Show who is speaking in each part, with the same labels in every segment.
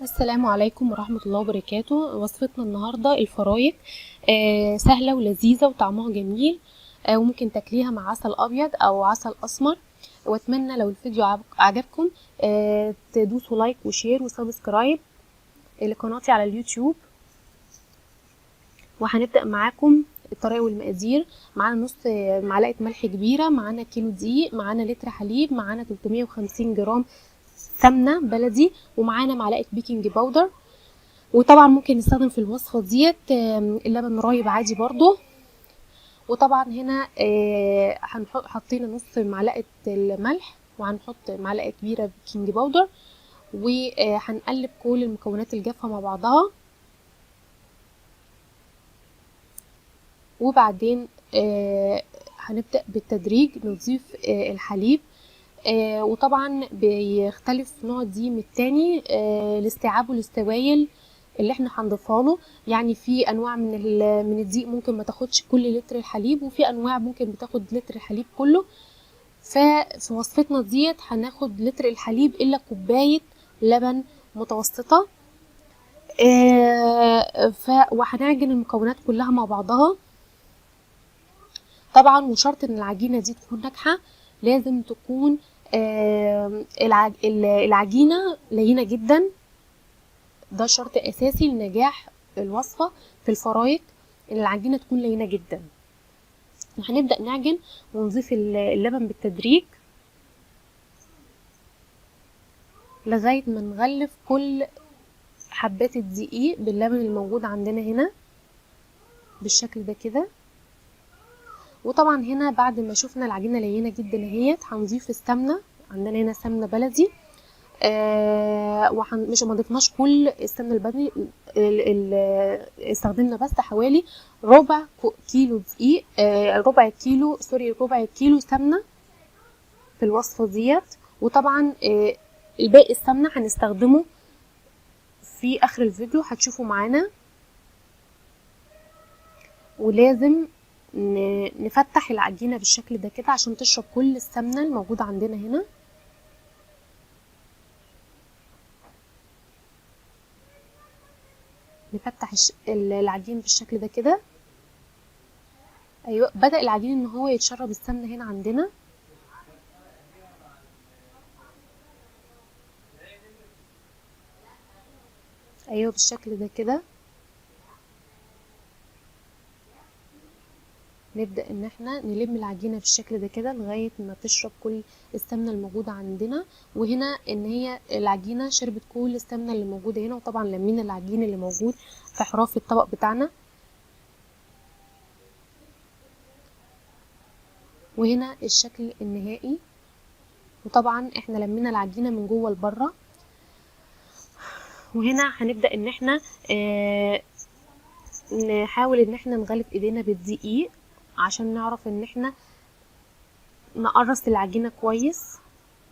Speaker 1: السلام عليكم ورحمة الله وبركاته. وصفتنا النهاردة الفرايك. سهلة ولذيذة وطعمها جميل. وممكن تاكليها مع عسل أبيض أو عسل أسمر. واتمنى لو الفيديو عجبكم تدوسوا لايك وشير وسبسكرايب لقناتي على اليوتيوب. وهنبدأ معاكم الطريقة والمقادير. معانا نص معلقة ملح كبيرة، معانا كيلو دقيق، معانا لتر حليب، معانا 350 جرام سمنة بلدي، ومعانا معلقة بيكنج باودر. وطبعا ممكن نستخدم في الوصفة ديت اللبن رايب عادي برضو. وطبعا هنا حطينا نص معلقة الملح، وهنحط معلقة كبيرة بيكنج باودر، وهنقلب كل المكونات الجافة مع بعضها. وبعدين هنبدأ بالتدريج نضيف الحليب. وطبعا بيختلف نوع الدقيق من التاني لاستيعابه للسوائل اللي احنا هنضيفها له. يعني في انواع من الدقيق ممكن ما تاخدش كل لتر الحليب، وفي انواع ممكن بتاخد لتر الحليب كله. ففي وصفتنا ديت هناخد لتر الحليب الا كوبايه لبن متوسطه. وهنعجن المكونات كلها مع بعضها طبعا. وشرط ان العجينه دي تكون ناجحه، لازم تكون العجينه لينه جدا. ده شرط اساسي لنجاح الوصفه في الفرايك، ان العجينه تكون لينه جدا. وهنبدا نعجن ونضيف اللبن بالتدريج لغايه ما نغلف كل حبات الدقيق باللبن الموجود عندنا هنا بالشكل ده كده. وطبعا هنا بعد ما شفنا العجينه لينه جدا اهيت، هنضيف السمنه. عندنا هنا سمنه بلدي، مش ما ضفناش كل السمنه البلدي، استخدمنا بس حوالي ربع كيلو دقيق، ربع كيلو سمنه في الوصفه ديت. وطبعا الباقي السمنه هنستخدمه في اخر الفيديو هتشوفوا معانا. ولازم نفتح العجينه بالشكل ده كده عشان تشرب كل السمنه الموجوده عندنا هنا. نفتح العجين بالشكل ده كده. ايوه، بدأ العجين ان هو يتشرب السمنه هنا عندنا. ايوه بالشكل ده كده. نبدأ ان احنا نلم العجينه بالشكل ده كده لغايه ما تشرب كل السمنه الموجوده عندنا. وهنا ان هي العجينه شربت كل السمنه اللي موجوده هنا. وطبعا لمينا العجين اللي موجود في حراف الطبق بتاعنا. وهنا الشكل النهائي. وطبعا احنا لمينا العجينه من جوه لبره. وهنا هنبدأ ان احنا نحاول ان احنا نغلف ايدينا بالدقيق عشان نعرف ان احنا نقرص العجينه كويس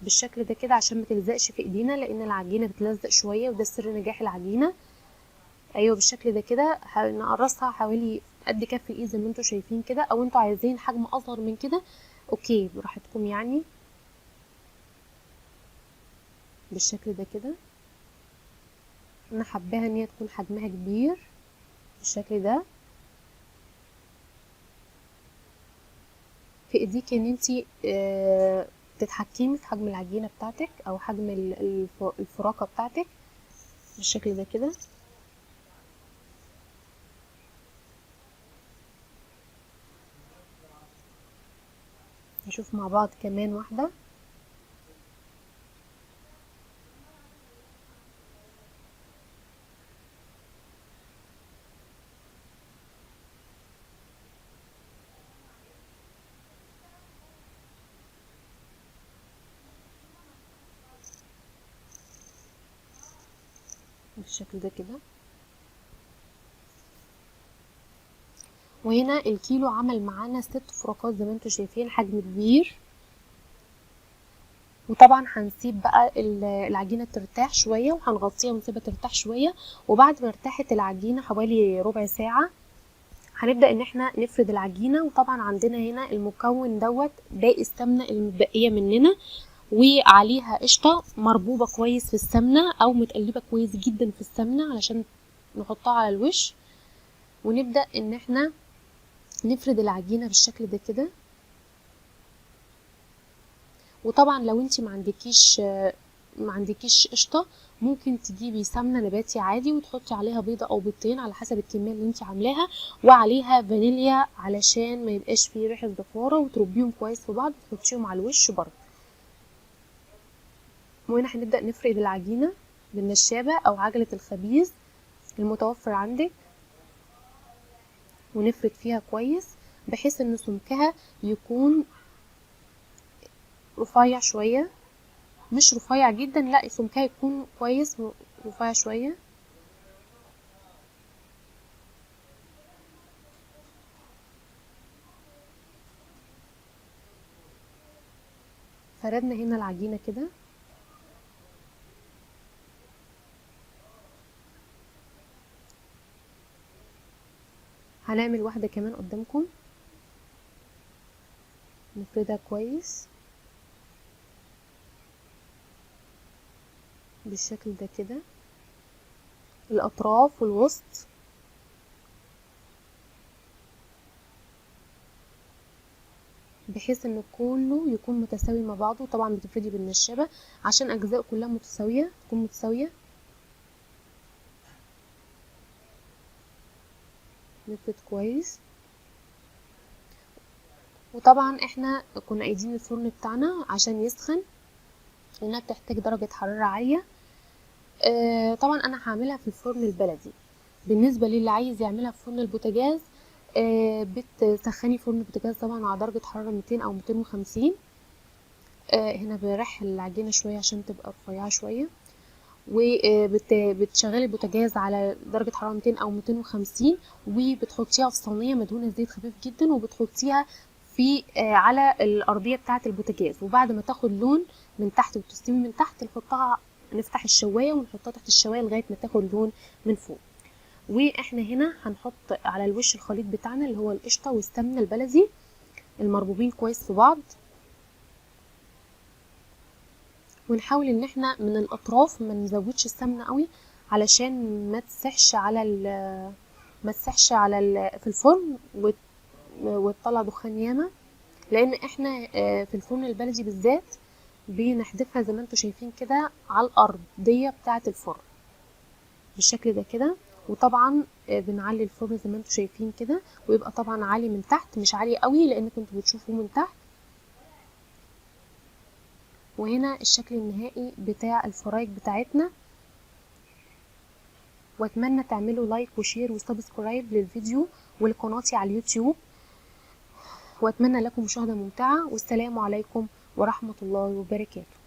Speaker 1: بالشكل ده كده عشان ما تلزقش في ايدينا، لان العجينه بتلزق شويه وده سر نجاح العجينه. ايوه بالشكل ده كده. نقرصها حوالي قد كف الايد زي ما انتوا شايفين كده، او انتوا عايزين حجم اصغر من كده اوكي براحتكم يعني. بالشكل ده كده. انا حباها ان هي تكون حجمها كبير بالشكل ده. في ايديك ان انتي تتحكمي في حجم العجينه بتاعتك او حجم الفراكه بتاعتك بالشكل ده كده. نشوف مع بعض كمان واحده. بالشكل ده كده. وهنا الكيلو عمل معانا 6 فراكات زي ما انتوا شايفين، حجم كبير. وطبعا هنسيب بقى العجينه ترتاح شويه، وهنغطيها ونسيبها ترتاح شويه. وبعد ما ارتاحت العجينه حوالي ربع ساعه هنبدا ان احنا نفرد العجينه. وطبعا عندنا هنا المكون دوت باقي السمنه المتبقيه مننا. وعليها قشطه مربوبه كويس في السمنه او متقلبه كويس جدا في السمنه علشان نحطها على الوش. ونبدا ان احنا نفرد العجينه بالشكل ده كده. وطبعا لو انت ما عندكيش قشطه، ممكن تجيبي سمنه نباتي عادي وتحطي عليها بيضه او بيضتين على حسب الكميه اللي انت عاملاها، وعليها فانيليا علشان ما يبقاش فيه ريحه زفاره، وتربيهم كويس في بعض وتحطيهم على الوش برضه. وهنا هنبدا نفرد العجينه بالنشابه او عجله الخبيز المتوفر عندك، ونفرد فيها كويس بحيث ان سمكها يكون رفيع شويه، مش رفيع جدا، لا سمكها يكون كويس رفيع شويه. فردنا هنا العجينه كده. هنعمل واحده كمان قدامكم، نفردها كويس بالشكل ده كده، الاطراف والوسط. بحيث ان كله يكون متساوي مع بعضه. طبعا بتفردي بالنشابه عشان اجزاء كلها متساويه، تكون متساويه. نفرد كويس. وطبعا احنا كنا قايدين الفرن بتاعنا عشان يسخن، لانها بتحتاج درجه حراره عاليه. طبعا انا هعملها في الفرن البلدي. بالنسبه للي عايز يعملها في فرن البوتاجاز، بتسخني فرن البوتاجاز طبعا على درجه حراره 200 او 250. هنا برح العجينه شويه عشان تبقى رفيعه شويه. وبتشغلي البوتاجاز على درجه حراره 200 او 250، وبتحطيها في صينيه مدهونه زيت خفيف جدا، وبتحطيها في على الارضيه بتاعه البوتاجاز. وبعد ما تاخد لون من تحت وتستوي من تحت، نفتح الشوايه ونحطها تحت الشوايه لغايه ما تاخد لون من فوق. واحنا هنا هنحط على الوش الخليط بتاعنا اللي هو القشطه والسمنه البلدي المربوبين كويس في بعض. ونحاول ان احنا من الاطراف ما نزودش السمنه قوي علشان ما تسحش في الفرن وتطلع دخان ياما. لان احنا في الفرن البلدي بالذات بنحدفها زي ما انتم شايفين كده على الارضيه بتاعه الفرن بالشكل ده كده. وطبعا بنعلي الفرن زي ما انتم شايفين كده، ويبقى طبعا عالي من تحت، مش عالي قوي لان كنتوا بتشوفوه من تحت. وهنا الشكل النهائي بتاع الفرايك بتاعتنا. واتمنى تعملوا لايك وشير وسبسكرايب للفيديو ولقناتي على اليوتيوب. واتمنى لكم مشاهدة ممتعة، والسلام عليكم ورحمة الله وبركاته.